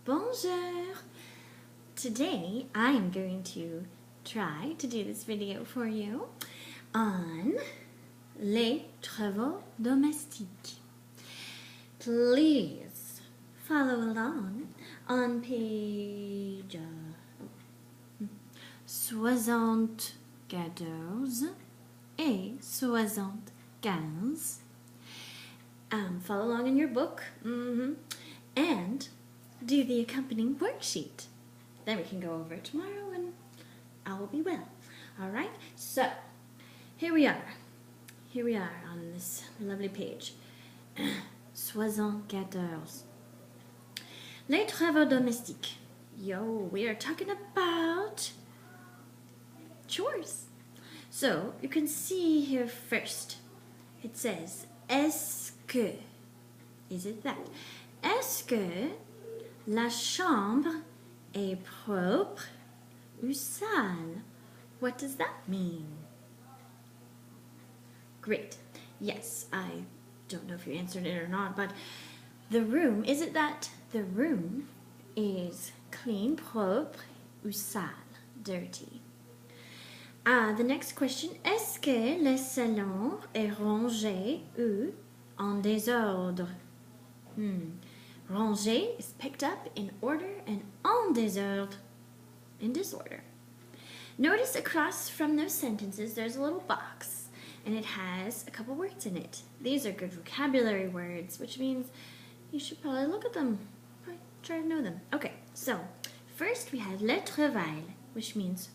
Bonjour! Today I am going to try to do this video for you on les travaux domestiques. Please follow along on page 74 et 75. Follow along in your book and do the accompanying worksheet. Then we can go over it tomorrow and all will be well. All right, so here we are. Here we are on this lovely page. 74. Les travaux domestiques. Yo, we are talking about chores. So you can see here first, it says, est-ce que, is it that? Est-ce que la chambre est propre ou sale? What does that mean? Great. Yes, I don't know if you answered it or not, but the room, is it that the room is clean, propre, ou sale, dirty? The next question, est-ce que le salon est rangé ou en désordre? Rangé is picked up in order and en désordre, in disorder. Notice across from those sentences there's a little box and it has a couple words in it. These are good vocabulary words, which means you should probably look at them, try to know them. Okay, so first we have le travail, which means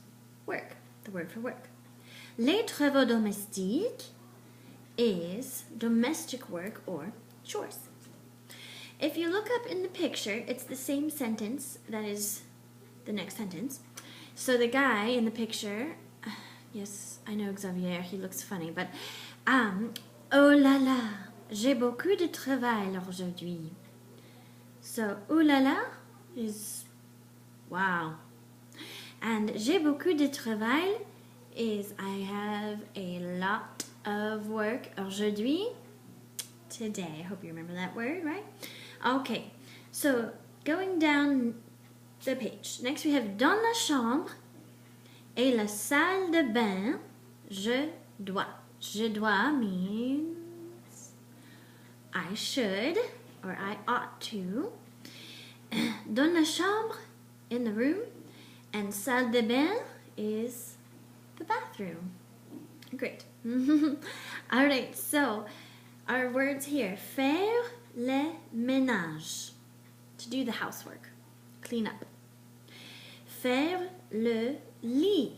work, the word for work. Les travaux domestiques is domestic work or chores. If you look up in the picture, it's the same sentence that is the next sentence. So the guy in the picture, yes, I know Xavier, he looks funny, but oh là là, j'ai beaucoup de travail aujourd'hui. So oh là là is wow. And j'ai beaucoup de travail is I have a lot of work aujourd'hui, today. I hope you remember that word, right? Okay, so going down the page. Next we have dans la chambre et la salle de bain, je dois. Je dois means I should or I ought to. Dans la chambre, in the room, and salle de bain is the bathroom. Great. All right, so our words here, faire le ménage, to do the housework, clean up. Faire le lit.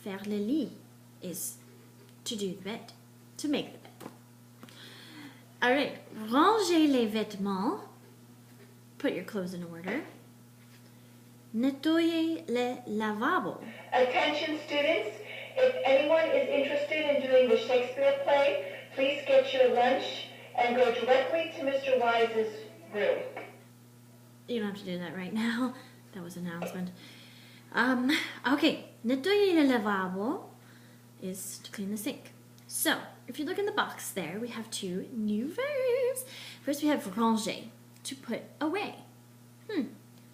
Faire le lit is to do the bed, to make the bed. All right, ranger les vêtements, put your clothes in order. Nettoyer le lavabo. Attention students, if anyone is interested in doing the Shakespeare play, please get your lunch and go directly to Mr. Wise's room. You don't have to do that right now. That was an announcement. Okay, nettoyer le lavabo is to clean the sink. So, if you look in the box there, we have two new verbs. First we have ranger, to put away.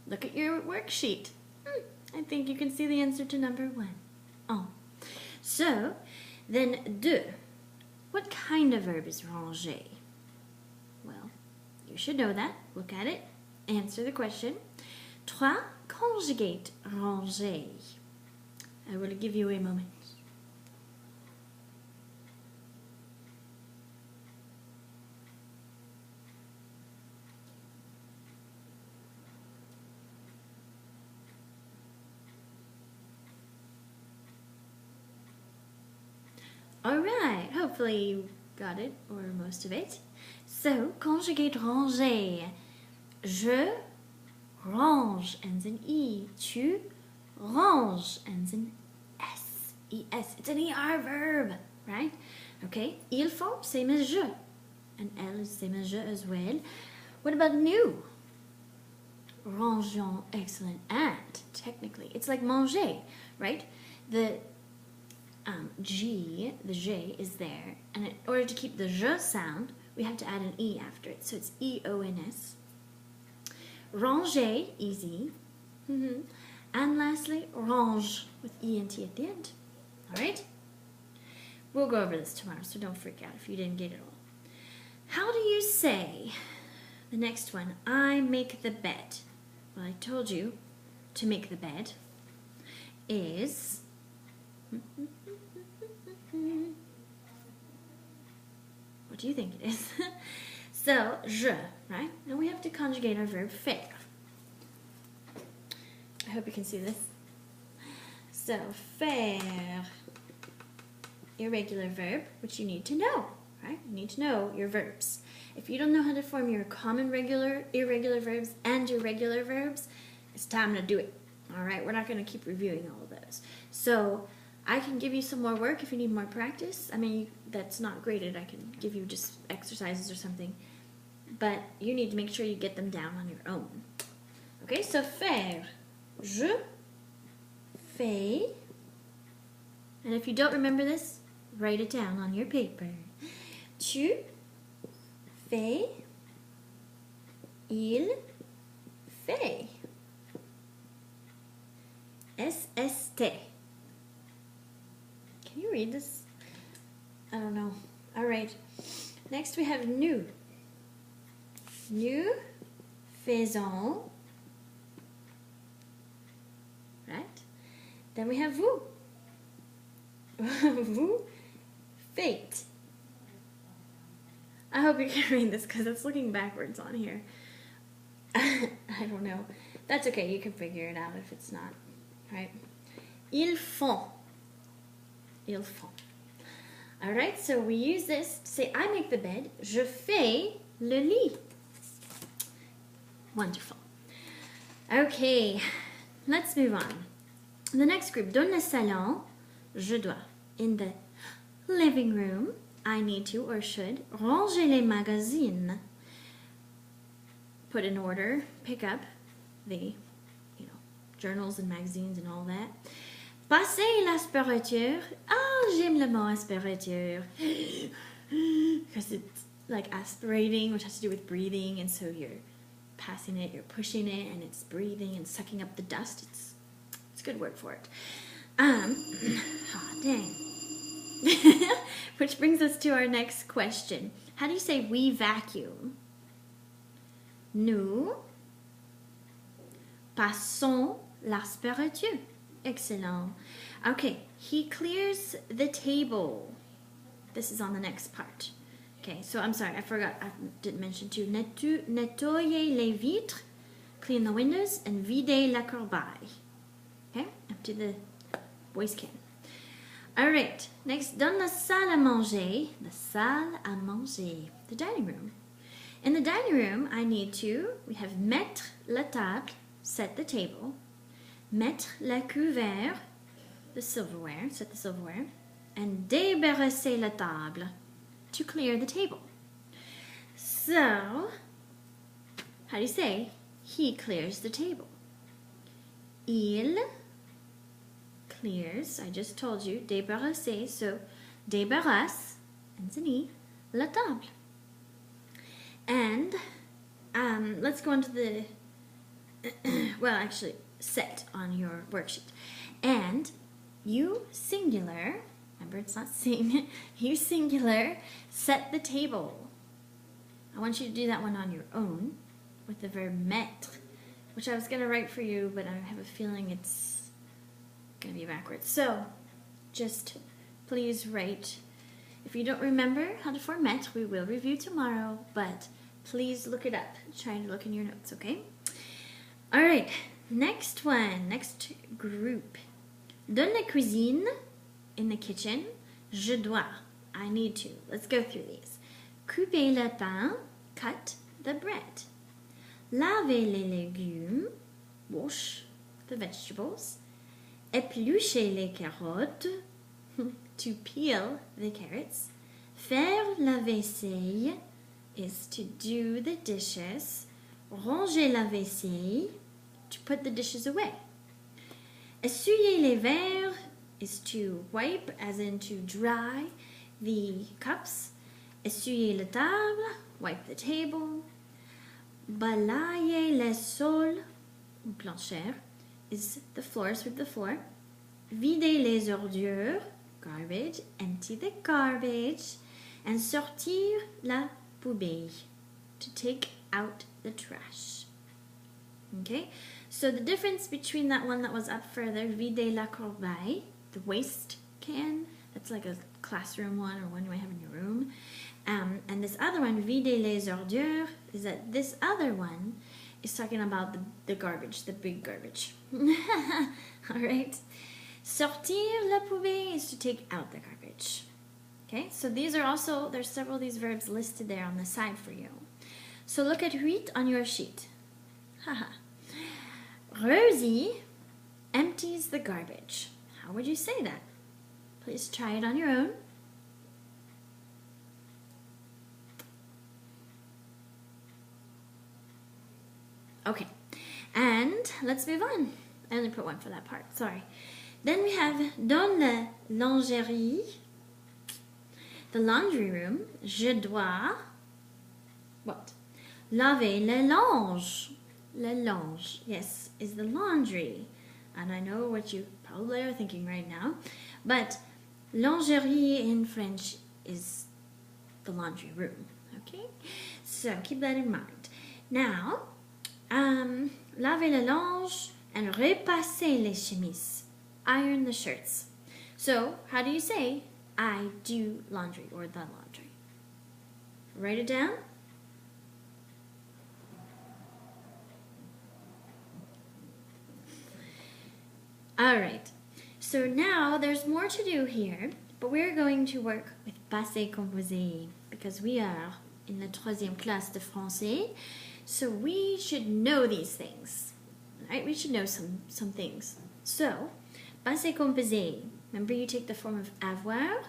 Look at your worksheet. I think you can see the answer to number 1. Oh. So, then de. What kind of verb is ranger? Well, you should know that. Look at it. Answer the question. 3. Conjugate ranger. I will give you a moment. All right, hopefully you got it, or most of it. So, conjugate ranger. Je range, ends in E. Tu ranges, ends in S. E-S. It's an ER verb, right? Okay, il faut, same as je. And elle is same as je as well. What about nous? Rangeons, excellent. And, technically, it's like manger, right? The G, the J is there, and in order to keep the je sound, we have to add an E after it, so it's E-O-N-S. ranger, easy. And lastly, range with ENT at the end. All right? We'll go over this tomorrow, so don't freak out if you didn't get it all. How do you say the next one? I make the bed. Well, I told you to make the bed is what do you think it is? So, je, right? And we have to conjugate our verb faire. I hope you can see this. So, faire, irregular verb, which you need to know, right? You need to know your verbs. If you don't know how to form your common regular, irregular verbs and your regular verbs, it's time to do it. All right, we're not going to keep reviewing all of those. So I can give you some more work if you need more practice. I mean, that's not graded. I can give you just exercises or something. But you need to make sure you get them down on your own. Okay, so faire. Je fais. And if you don't remember this, write it down on your paper. Tu fais. Il fait. SST. Can you read this? I don't know. All right. Next we have nous. Nous faisons. Right? Then we have vous. Vous faites. I hope you can read this because it's looking backwards on here. I don't know. That's okay. You can figure it out if it's not. Right? Ils font. Ils font. All right, so we use this to say, I make the bed. Je fais le lit. Wonderful. Okay, let's move on. The next group, dans le salon, je dois. In the living room, I need to or should ranger les magazines. Put in order, pick up the journals and magazines and all that. Passer l'aspirateur. Oh, j'aime le mot aspirateur. Because it's like aspirating, which has to do with breathing, and so you're passing it, you're pushing it, and it's breathing and sucking up the dust. It's a good word for it. Dang. Which brings us to our next question. How do you say we vacuum? Nous passons l'aspirateur. Excellent. Okay, he clears the table. This is on the next part. Okay, so I'm sorry, I forgot, I didn't mention too. Nettoyer les vitres, clean the windows, and vider la corbeille. Okay, empty the waste can. Alright, next, dans la salle à manger, the dining room. In the dining room, we have mettre la table, set the table, mettre la couvert, the silverware, set the silverware, and débarrasser la table, to clear the table. So, how do you say he clears the table? Il clears, I just told you, débarrasser, so débarrasse, and la table. And let's go into the, well, actually, set on your worksheet. And you singular, remember it's not sing, you singular, set the table. I want you to do that one on your own with the verb mettre, which I was going to write for you, but I have a feeling it's going to be backwards. So just please write. If you don't remember how to form mettre, we will review tomorrow, but please look it up. Try to look in your notes, okay? All right, next one, next group. Dans la cuisine, in the kitchen, je dois, I need to. Let's go through these. Couper le pain, cut the bread. Laver les légumes, wash the vegetables. Éplucher les carottes, to peel the carrots. Faire la vaisselle is to do the dishes. Ranger la vaisselle, to put the dishes away. Essuyer les verres is to wipe, as in to dry the cups. Essuyer la table, wipe the table. Balayer les sols, planchère, is the floor, sweep the floor. Vider les ordures, garbage, empty the garbage. And sortir la poubelle, to take out the trash. Okay, so the difference between that one that was up further, vider la corbeille, the waste can, that's like a classroom one or one you might have in your room. And this other one, vider les ordures, is that this other one is talking about the garbage, the big garbage. All right. Sortir la poubelle is to take out the garbage. Okay, so these are also, there's several of these verbs listed there on the side for you. So look at 8 on your sheet. Haha. Rosie empties the garbage. How would you say that? Please try it on your own. Okay, and let's move on. I only put one for that part, sorry. Then we have dans la lingerie, the laundry room, je dois, what? Laver le linge. Le linge, yes, is the laundry. And I know what you probably are thinking right now, but lingerie in French is the laundry room, okay? So keep that in mind. Now, laver le linge and repasser les chemises, iron the shirts. So how do you say I do laundry or the laundry? Write it down. All right, so now there's more to do here, but we're going to work with passé composé because we are in the 3e classe de français, so we should know these things, right? We should know some things. So, passé composé, remember you take the form of avoir,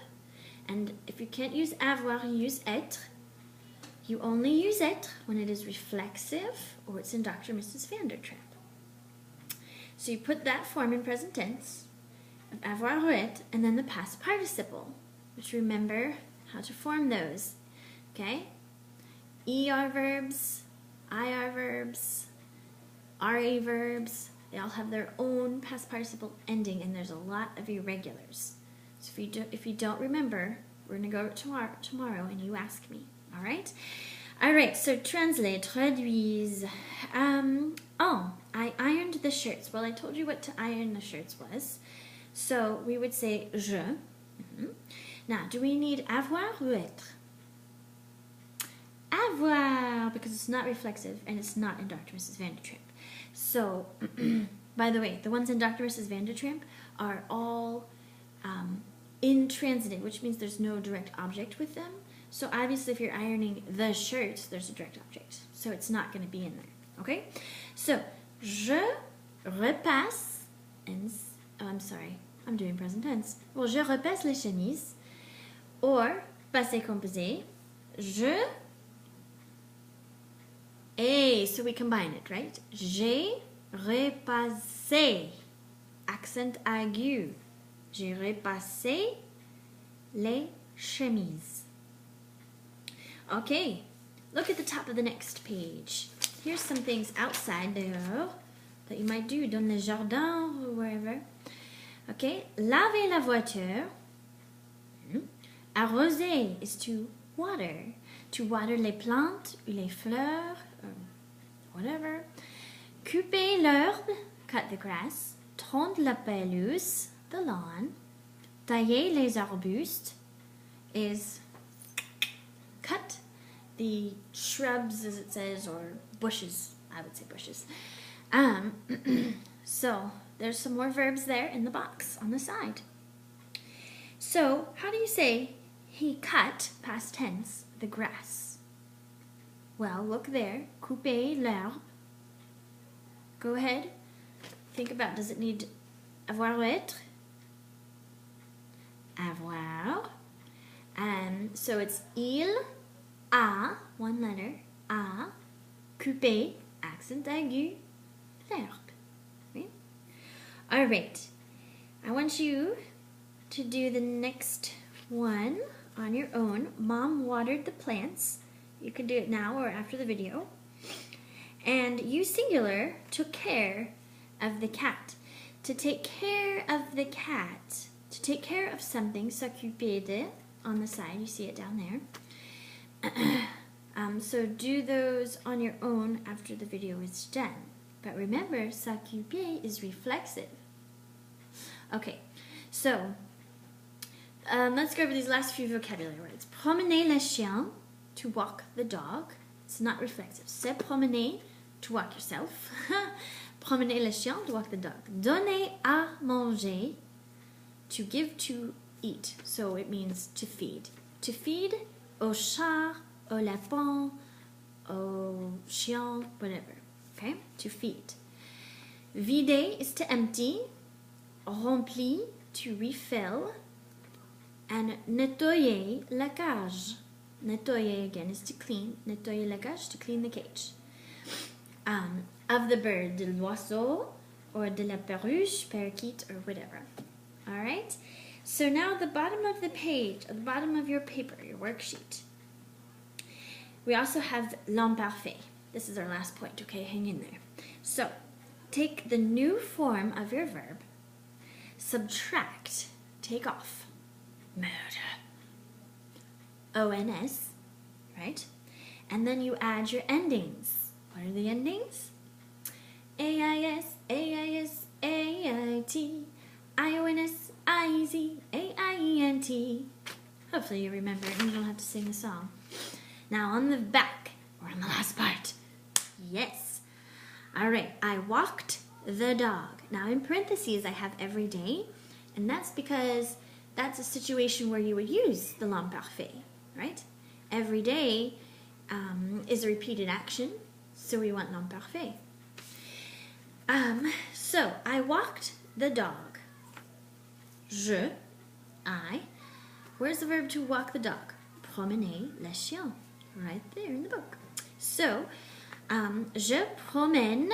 and if you can't use avoir, you use être. You only use être when it is reflexive or it's in Dr. Mrs. Vandertramp. So you put that form in present tense of avoir ou être, and then the past participle, which remember how to form those, okay? ER verbs, IR verbs, RA verbs, they all have their own past participle ending, and there's a lot of irregulars. So if you don't remember, we're going to go over it tomorrow, and you ask me, all right? All right, so translate, traduise. I ironed the shirts. Well, I told you what to iron the shirts was. So we would say je. Now, do we need avoir ou être? Avoir, because it's not reflexive and it's not in Dr. Mrs. Vandertramp. So, by the way, the ones in Dr. Mrs. Vandertramp are all intransitive, which means there's no direct object with them. So obviously if you're ironing the shirt, there's a direct object. So it's not going to be in there, okay? So, je repasse, I'm sorry, I'm doing present tense. Well, je repasse les chemises, or passé composé, je, so we combine it, right? J'ai repassé, accent aigu. J'ai repassé les chemises. Okay, look at the top of the next page. Here's some things outside there that you might do dans le jardin or wherever. Okay, laver la voiture. Arroser is to water. To water les plantes ou les fleurs, or whatever. Couper l'herbe, cut the grass. Tondre la pelouse, the lawn. Tailler les arbustes is cut the shrubs, as it says, or bushes. I would say bushes. So there's some more verbs there in the box on the side. So how do you say he cut, past tense, the grass? Well, look there. Couper l'herbe. Go ahead. Think about, does it need avoir ou être? Avoir. So it's il a, one letter, a, coupé, accent aigu, l'herbe. Okay? All right. I want you to do the next one on your own. Mom watered the plants. You can do it now or after the video. And you singular took care of the cat. To take care of the cat, to take care of something, s'occuper de, on the side, you see it down there. So do those on your own after the video is done. But remember, s'occuper is reflexive. Okay, so let's go over these last few vocabulary words. Promener le chien, to walk the dog. It's not reflexive. Se promener, to walk yourself. Promener le chien, to walk the dog. Donner à manger, to give to eat. So it means to feed. To feed au chat, au lapin, au chien, whatever. Okay? To feed. Vider is to empty. Rempli, to refill. And nettoyer la cage. Nettoyer again is to clean. Nettoyer la cage, to clean the cage. Of the bird, de l'oiseau, or de la perruche, parakeet, or whatever. Alright? So now the bottom of the page, at the bottom of your paper, your worksheet, we also have l'imparfait. This is our last point, okay? Hang in there. So, take the new form of your verb, subtract, take off, murder, ONS, right? And then you add your endings. What are the endings? AIS, AIS, AIT, IONS, IZ, AIENT. Hopefully you remember it and you don't have to sing the song. Now on the back, or on the last part, yes. All right, I walked the dog. Now in parentheses I have every day, and that's because that's a situation where you would use the l'imparfait, right? Every day is a repeated action, so we want l'imparfait. So I walked the dog. Je, I. Where's the verb to walk the dog? Promener le chien. Right there in the book. So, je promène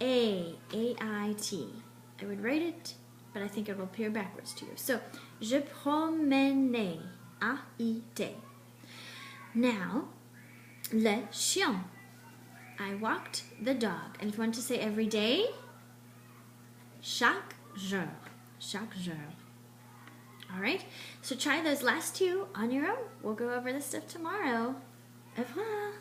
A-I-T. I would write it, but I think it will appear backwards to you. So, je promène A-I-T. Now, le chien. I walked the dog. And if you want to say every day, chaque jour. Chaque jour. Alright, so try those last two on your own. We'll go over this stuff tomorrow. Au revoir.